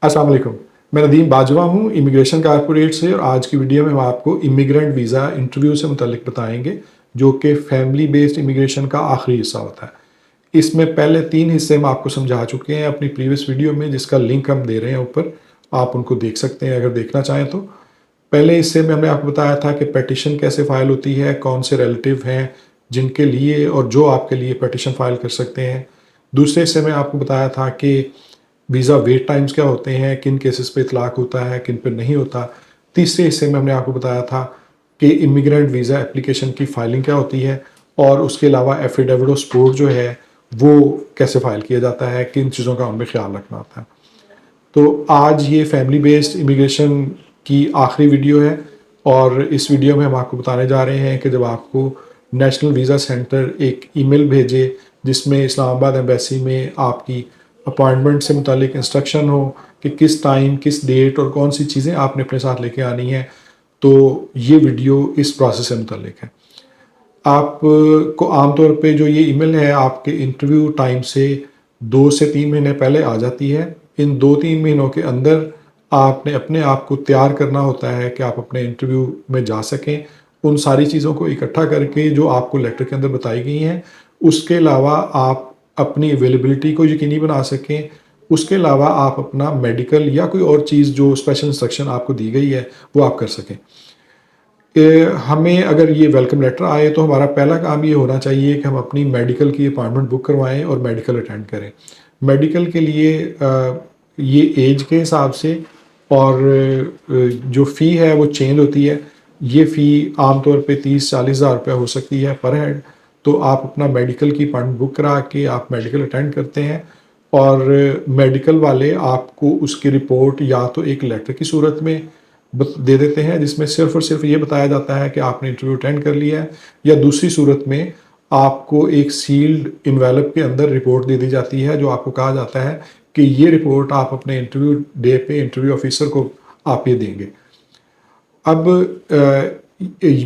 अस्सलाम वालेकुम। मैं नदीम बाजवा हूँ इमिग्रेशन कारपोरेट से और आज की वीडियो में हम आपको इमिग्रेंट वीज़ा इंटरव्यू से मुतल्लिक बताएंगे जो कि फैमिली बेस्ड इमिग्रेशन का आखिरी हिस्सा होता है। इसमें पहले 3 हिस्से हम आपको समझा चुके हैं अपनी प्रीवियस वीडियो में, जिसका लिंक हम दे रहे हैं ऊपर, आप उनको देख सकते हैं अगर देखना चाहें तो। पहले हिस्से में हमने आपको बताया था कि पेटिशन कैसे फ़ाइल होती है, कौन से रिलेटिव हैं जिनके लिए और जो आपके लिए पेटिशन फ़ाइल कर सकते हैं। दूसरे हिस्से में आपको बताया था कि वीज़ा वेट टाइम्स क्या होते हैं, किन केसेस पे इतलाक होता है, किन पे नहीं होता। तीसरे हिस्से में हमने आपको बताया था कि इमिग्रेंट वीज़ा एप्लीकेशन की फ़ाइलिंग क्या होती है और उसके अलावा एफिडेविट ऑफ सपोर्ट जो है वो कैसे फ़ाइल किया जाता है, किन चीज़ों का उनमें ख्याल रखना होता है। तो आज ये फैमिली बेस्ड इमिग्रेशन की आखिरी वीडियो है और इस वीडियो में हम आपको बताने जा रहे हैं कि जब आपको नेशनल वीज़ा सेंटर एक ईमेल भेजे जिसमें इस्लामाबाद एम्बेसी में आपकी अपॉइंटमेंट से मुतालिक इंस्ट्रक्शन हो कि किस टाइम, किस डेट और कौन सी चीज़ें आपने अपने साथ लेके आनी है, तो ये वीडियो इस प्रोसेस से मुतालिक है। आप को आमतौर पे जो ये ईमेल है आपके इंटरव्यू टाइम से 2 से 3 महीने पहले आ जाती है। इन 2-3 महीनों के अंदर आपने अपने आप को तैयार करना होता है कि आप अपने इंटरव्यू में जा सकें। उन सारी चीज़ों को इकट्ठा करके जो आपको लेटर के अंदर बताई गई हैं, उसके अलावा आप अपनी अवेलेबिलिटी को यकीनी बना सकें। उसके अलावा आप अपना मेडिकल या कोई और चीज़ जो स्पेशल इंस्ट्रक्शन आपको दी गई है, वो आप कर सकें। हमें अगर ये वेलकम लेटर आए तो हमारा पहला काम ये होना चाहिए कि हम अपनी मेडिकल की अपॉइंटमेंट बुक करवाएं और मेडिकल अटेंड करें। मेडिकल के लिए ये एज के हिसाब से और जो फ़ी है वो चेंज होती है। ये फ़ी आमतौर पे 30-40 हज़ार रुपये हो सकती है पर हेड। तो आप अपना मेडिकल की अपॉइंटमेंट बुक करा के आप मेडिकल अटेंड करते हैं और मेडिकल वाले आपको उसकी रिपोर्ट या तो एक लेटर की सूरत में दे देते हैं जिसमें सिर्फ और सिर्फ ये बताया जाता है कि आपने इंटरव्यू अटेंड कर लिया है, या दूसरी सूरत में आपको एक सील्ड इन्वेलप के अंदर रिपोर्ट दे दी जाती है जो आपको कहा जाता है कि ये रिपोर्ट आप अपने इंटरव्यू डे पे इंटरव्यू ऑफिसर को आप ये देंगे। अब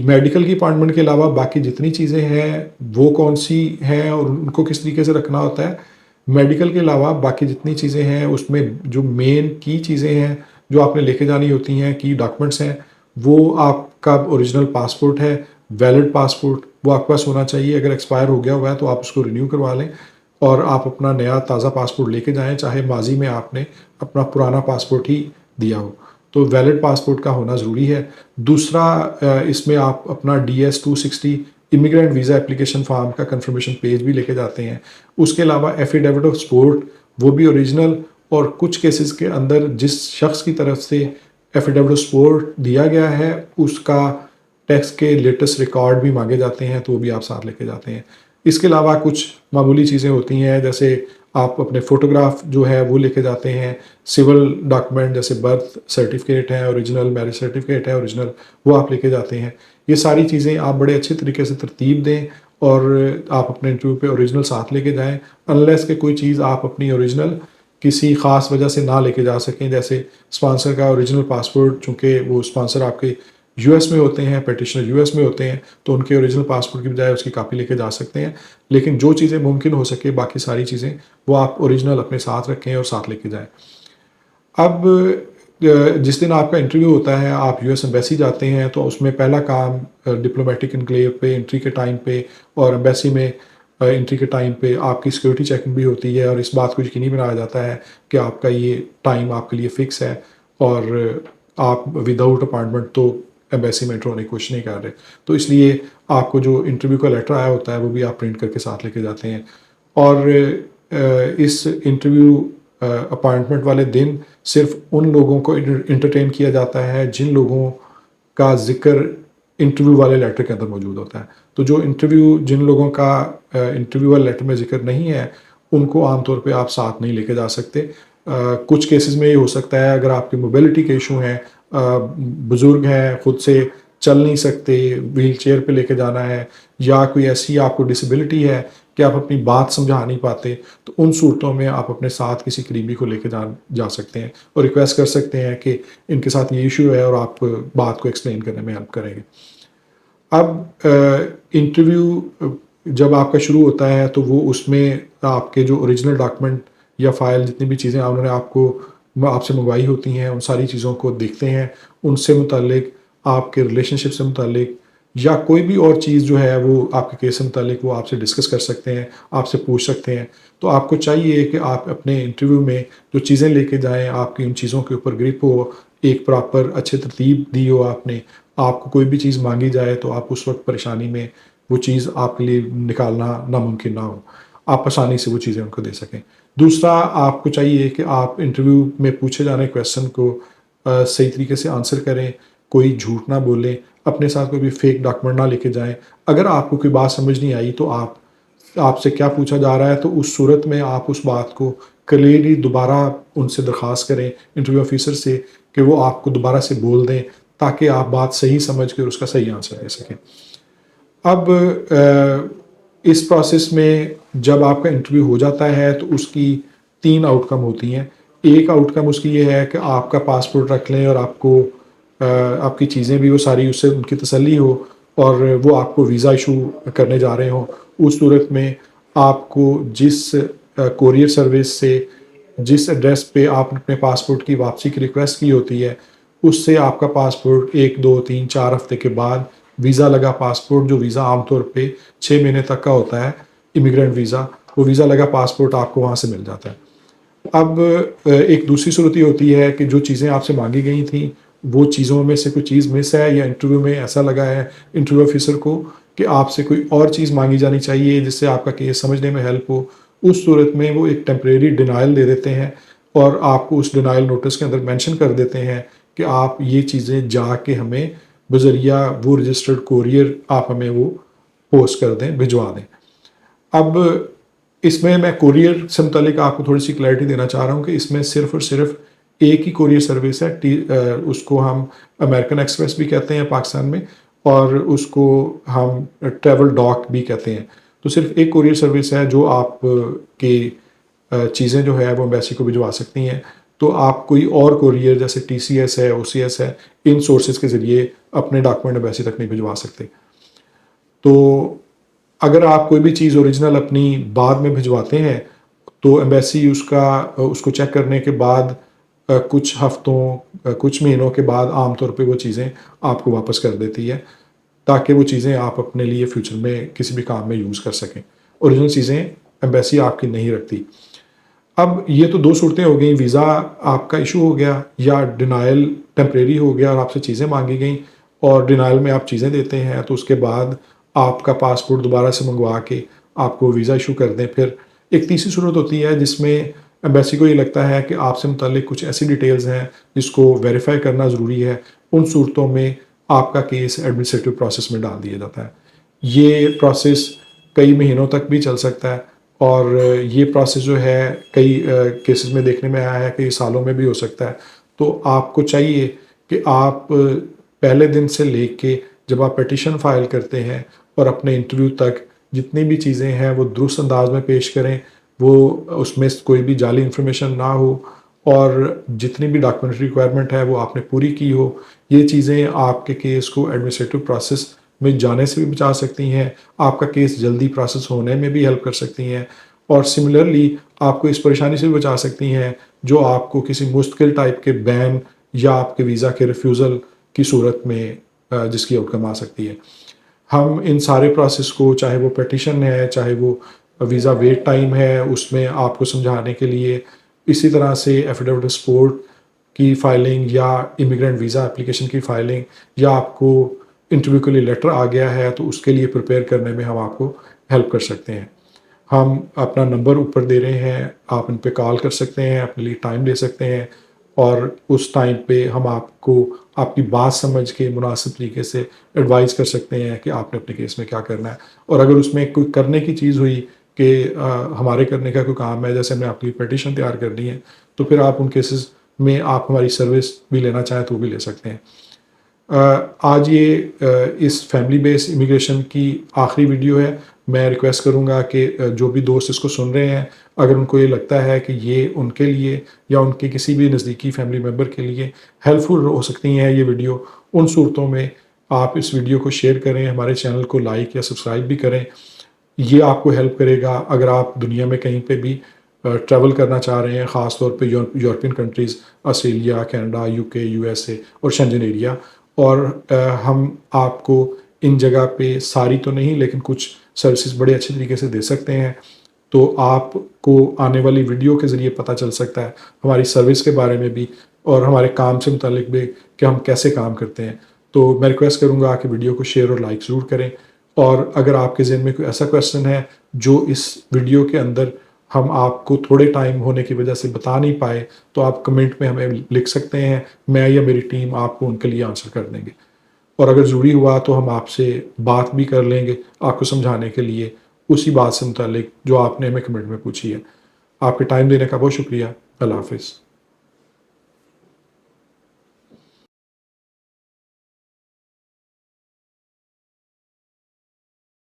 मेडिकल की अपॉइंटमेंट के अलावा बाकी जितनी चीज़ें हैं वो कौन सी हैं और उनको किस तरीके से रखना होता है। मेडिकल के अलावा बाकी जितनी चीज़ें हैं उसमें जो मेन की चीज़ें हैं जो आपने लेके जानी होती हैं, की डॉक्यूमेंट्स हैं, वो आपका ओरिजिनल पासपोर्ट है, वैलिड पासपोर्ट वो आपके पास होना चाहिए। अगर एक्सपायर हो गया हुआ है तो आप उसको रिन्यू करवा लें और आप अपना नया ताज़ा पासपोर्ट लेके जाएं, चाहे माजी में आपने अपना पुराना पासपोर्ट ही दिया हो। तो वैलिड पासपोर्ट का होना ज़रूरी है। दूसरा इसमें आप अपना DS 260 immigrant visa application form का कंफर्मेशन पेज भी लेके जाते हैं। उसके अलावा एफिडेविट ऑफ सपोर्ट वो भी ओरिजिनल, और कुछ केसेस के अंदर जिस शख्स की तरफ से एफिडेविट ऑफ सपोर्ट दिया गया है उसका टैक्स के लेटेस्ट रिकॉर्ड भी मांगे जाते हैं, तो वो भी आप साथ लेके जाते हैं। इसके अलावा कुछ मामूली चीज़ें होती हैं जैसे आप अपने फ़ोटोग्राफ जो है वो लेके जाते हैं, सिविल डॉक्यूमेंट जैसे बर्थ सर्टिफिकेट है ओरिजिनल, मैरिज सर्टिफिकेट है ओरिजिनल, वो आप लेके जाते हैं। ये सारी चीज़ें आप बड़े अच्छे तरीके से तरतीब दें और आप अपने इंटरव्यू पे ओरिजिनल साथ लेके जाएं, अनलेस के कोई चीज़ आप अपनी ओरिजिनल किसी ख़ास वजह से ना लेके जा सकें। जैसे स्पॉन्सर का ओरिजिनल पासपोर्ट, चूँकि वो स्पॉन्सर आपके US में होते हैं, पेटिशनर US में होते हैं, तो उनके ओरिजिनल पासपोर्ट की बजाय उसकी कापी लेके जा सकते हैं। लेकिन जो चीज़ें मुमकिन हो सके बाकी सारी चीज़ें वो आप ओरिजिनल अपने साथ रखें और साथ लेके जाएँ। अब जिस दिन आपका इंटरव्यू होता है आप US एम्बेसी जाते हैं तो उसमें पहला काम डिप्लोमेटिक इनक्लेव पे एंट्री के टाइम पे और एम्बेसी में एंट्री के टाइम पे आपकी सिक्योरिटी चेकिंग भी होती है और इस बात को यकीनी बनाया जाता है कि आपका ये टाइम आपके लिए फ़िक्स है और आप विदाउट अपॉइंटमेंट तो एम्बेसी में एंटर होने की कोशिश नहीं कर रहे। तो इसलिए आपको जो इंटरव्यू का लेटर आया होता है वो भी आप प्रिंट करके साथ लेके जाते हैं। और इस इंटरव्यू अपॉइंटमेंट वाले दिन सिर्फ उन लोगों को इंटरटेन किया जाता है जिन लोगों का जिक्र इंटरव्यू वाले लेटर के अंदर मौजूद होता है। तो जो इंटरव्यू जिन लोगों का इंटरव्यू वाले लेटर में जिक्र नहीं है उनको आमतौर पे आप साथ नहीं लेके जा सकते। कुछ केसेस में ये हो सकता है अगर आपके मोबिलिटी के इशू हैं, बुज़ुर्ग हैं, खुद से चल नहीं सकते, व्हील चेयर पे लेके जाना है, या कोई ऐसी आपको डिसेबिलिटी है कि आप अपनी बात समझा नहीं पाते, तो उन सूरतों में आप अपने साथ किसी करीबी को लेके जा सकते हैं और रिक्वेस्ट कर सकते हैं कि इनके साथ ये इशू है और आप बात को एक्सप्लेन करने में हेल्प करेंगे। अब इंटरव्यू जब आपका शुरू होता है तो वो उसमें आपके जो ओरिजिनल डॉक्यूमेंट या फाइल जितनी भी चीज़ें उन्होंने आपको आपसे मंगवाई होती हैं, उन सारी चीज़ों को देखते हैं, उनसे मुतालिक, आपके रिलेशनशिप से मुतालिक या कोई भी और चीज़ जो है वो आपके केस से मुतालिक वो आपसे डिस्कस कर सकते हैं, आपसे पूछ सकते हैं। तो आपको चाहिए कि आप अपने इंटरव्यू में जो चीज़ें लेके जाएँ, आपकी उन चीज़ों के ऊपर ग्रिप हो, एक प्रॉपर अच्छे तरतीब दी हो आपने। आपको कोई भी चीज़ माँगी जाए तो आप उस वक़्त परेशानी में वो चीज़ आपके लिए निकालना नामुमकिन ना हो। आप आसानी से वो चीज़ें उनको दे सकें। दूसरा, आपको चाहिए कि आप इंटरव्यू में पूछे जाने क्वेश्चन को सही तरीके से आंसर करें, कोई झूठ ना बोलें, अपने साथ कोई भी फेक डॉक्यूमेंट ना लेके जाएँ। अगर आपको कोई बात समझ नहीं आई तो आपसे क्या पूछा जा रहा है, तो उस सूरत में आप उस बात को क्लियरली दोबारा उनसे दरख्वास्त करें इंटरव्यू ऑफिसर से कि वो आपको दोबारा से बोल दें, ताकि आप बात सही समझ कर उसका सही आंसर दे सकें। अब इस प्रोसेस में जब आपका इंटरव्यू हो जाता है तो उसकी 3 आउटकम होती हैं। एक आउटकम उसकी ये है कि आपका पासपोर्ट रख लें और आपकी चीज़ें भी वो सारी उससे उनकी तसल्ली हो और वो आपको वीज़ा इशू करने जा रहे हों। उस सूरत में आपको जिस कोरियर सर्विस से जिस एड्रेस पे आपने अपने पासपोर्ट की वापसी की रिक्वेस्ट की होती है, उससे आपका पासपोर्ट 1, 2, 3, 4 हफ़्ते के बाद वीज़ा लगा पासपोर्ट, जो वीज़ा आमतौर पे 6 महीने तक का होता है, इमिग्रेंट वीज़ा, वो वीज़ा लगा पासपोर्ट आपको वहाँ से मिल जाता है। अब एक दूसरी सूरत ये होती है कि जो चीज़ें आपसे माँगी गई थी, वो चीज़ों में से कोई चीज़ मिस है या इंटरव्यू में ऐसा लगा है इंटरव्यू ऑफिसर को कि आपसे कोई और चीज़ माँगी जानी चाहिए जिससे आपका केस समझने में हेल्प हो। उस सूरत में वो एक टेम्परेरी डिनायल दे देते हैं और आपको उस डिनायल नोटिस के अंदर मेंशन कर देते हैं कि आप ये चीज़ें जाके हमें बज़रिया वो रजिस्टर्ड कोरियर आप हमें वो पोस्ट कर दें, भिजवा दें। अब इसमें मैं कोरियर से मुतालिक आपको थोड़ी-सी क्लैरिटी देना चाह रहा हूँ कि इसमें सिर्फ़ और सिर्फ़ एक ही कोरियर सर्विस है। उसको हम अमेरिकन एक्सप्रेस भी कहते हैं पाकिस्तान में और उसको हम ट्रैवल डॉक भी कहते हैं। तो सिर्फ़ एक कोरियर सर्विस है जो आप की चीज़ें जो है वो एम्बेसी को भिजवा सकती हैं। तो आप कोई और कोरियर जैसे टीसीएस है, ओसीएस है, इन सोर्सेज़ के ज़रिए अपने डॉक्यूमेंट एम्बेसी तक नहीं भिजवा सकते। तो अगर आप कोई भी चीज़ ओरिजिनल अपनी बाद में भिजवाते हैं, तो एम्बेसी उसको चेक करने के बाद कुछ हफ़्तों कुछ महीनों के बाद आमतौर पे वो चीज़ें आपको वापस कर देती है, ताकि वो चीज़ें आप अपने लिए फ्यूचर में किसी भी काम में यूज़ कर सकें। ओरिजिनल चीज़ें एम्बेसी आपकी नहीं रखती। अब ये तो 2 सूरतें हो गई, वीज़ा आपका इशू हो गया या डिनायल टेम्परेरी हो गया और आपसे चीज़ें माँगी गईं और डिनायल में आप चीज़ें देते हैं, तो उसके बाद आपका पासपोर्ट दोबारा से मंगवा के आपको वीज़ा इशू कर दें। फिर एक तीसरी सूरत होती है जिसमें एम्बेसी को ये लगता है कि आपसे मुताल्लिक कुछ ऐसी डिटेल्स हैं जिसको वेरीफ़ाई करना ज़रूरी है। उन सूरतों में आपका केस एडमिनिस्ट्रेटिव प्रोसेस में डाल दिया जाता है। ये प्रोसेस कई महीनों तक भी चल सकता है और ये प्रोसेस जो है कई केसेस में देखने में आया है कि सालों में भी हो सकता है। तो आपको चाहिए कि आप पहले दिन से लेके जब आप पिटीशन फ़ाइल करते हैं और अपने इंटरव्यू तक जितनी भी चीज़ें हैं वो दुरुस्त अंदाज में पेश करें, वो उसमें कोई भी जाली इन्फॉर्मेशन ना हो और जितनी भी डॉक्यूमेंट्री रिक्वायरमेंट है वो आपने पूरी की हो। ये चीज़ें आपके केस को एडमिनिस्ट्रेटिव प्रोसेस में जाने से भी बचा सकती हैं, आपका केस जल्दी प्रोसेस होने में भी हेल्प कर सकती हैं और सिमिलरली आपको इस परेशानी से भी बचा सकती हैं जो आपको किसी मुश्किल टाइप के बैन या आपके वीज़ा के रिफ्यूज़ल की सूरत में जिसकी आउटकम आ सकती है। हम इन सारे प्रोसेस को, चाहे वो पिटीशन है, चाहे वो वीज़ा वेट टाइम है, उसमें आपको समझाने के लिए इसी तरह से एफिडेविट ऑफ सपोर्ट की फ़ाइलिंग या इमिग्रेंट वीज़ा एप्लीकेशन की फ़ाइलिंग या आपको इंटरव्यू के लिए लेटर आ गया है तो उसके लिए प्रिपेयर करने में हम आपको हेल्प कर सकते हैं। हम अपना नंबर ऊपर दे रहे हैं, आप इन पे कॉल कर सकते हैं, अपने लिए टाइम ले सकते हैं और उस टाइम पे हम आपको आपकी बात समझ के मुनासिब तरीके से एडवाइस कर सकते हैं कि आपने अपने केस में क्या करना है। और अगर उसमें कोई करने की चीज़ हुई कि हमारे करने का कोई काम है, जैसे हमने आपके लिए पिटीशन तैयार करनी है, तो फिर आप उन केसेस में आप हमारी सर्विस भी लेना चाहें तो वो भी ले सकते हैं। आज ये इस फैमिली बेस्ड इमिग्रेशन की आखिरी वीडियो है। मैं रिक्वेस्ट करूँगा कि जो भी दोस्त इसको सुन रहे हैं, अगर उनको ये लगता है कि ये उनके लिए या उनके किसी भी नज़दीकी फैमिली मेम्बर के लिए हेल्पफुल हो सकती हैं ये वीडियो, उन सूरतों में आप इस वीडियो को शेयर करें, हमारे चैनल को लाइक या सब्सक्राइब भी करें। ये आपको हेल्प करेगा अगर आप दुनिया में कहीं पे भी ट्रैवल करना चाह रहे हैं, ख़ास तौर पे European countries, Australia, Canada, UK, USA और शेंजन एरिया। और हम आपको इन जगह पे सारी तो नहीं लेकिन कुछ सर्विसेज बड़े अच्छे तरीके से दे सकते हैं। तो आपको आने वाली वीडियो के ज़रिए पता चल सकता है हमारी सर्विस के बारे में भी और हमारे काम से मुतालिक भी कि हम कैसे काम करते हैं। तो मैं रिक्वेस्ट करूँगा कि वीडियो को शेयर और लाइक ज़रूर करें। और अगर आपके ज़हन में कोई ऐसा क्वेश्चन है जो इस वीडियो के अंदर हम आपको थोड़े टाइम होने की वजह से बता नहीं पाए, तो आप कमेंट में हमें लिख सकते हैं। मैं या मेरी टीम आपको उनके लिए आंसर कर देंगे। और अगर ज़रूरी हुआ तो हम आपसे बात भी कर लेंगे आपको समझाने के लिए उसी बात से मुतालिक जो आपने हमें कमेंट में पूछी है। आपके टाइम देने का बहुत शुक्रिया। अल्लाह हाफ़िज़।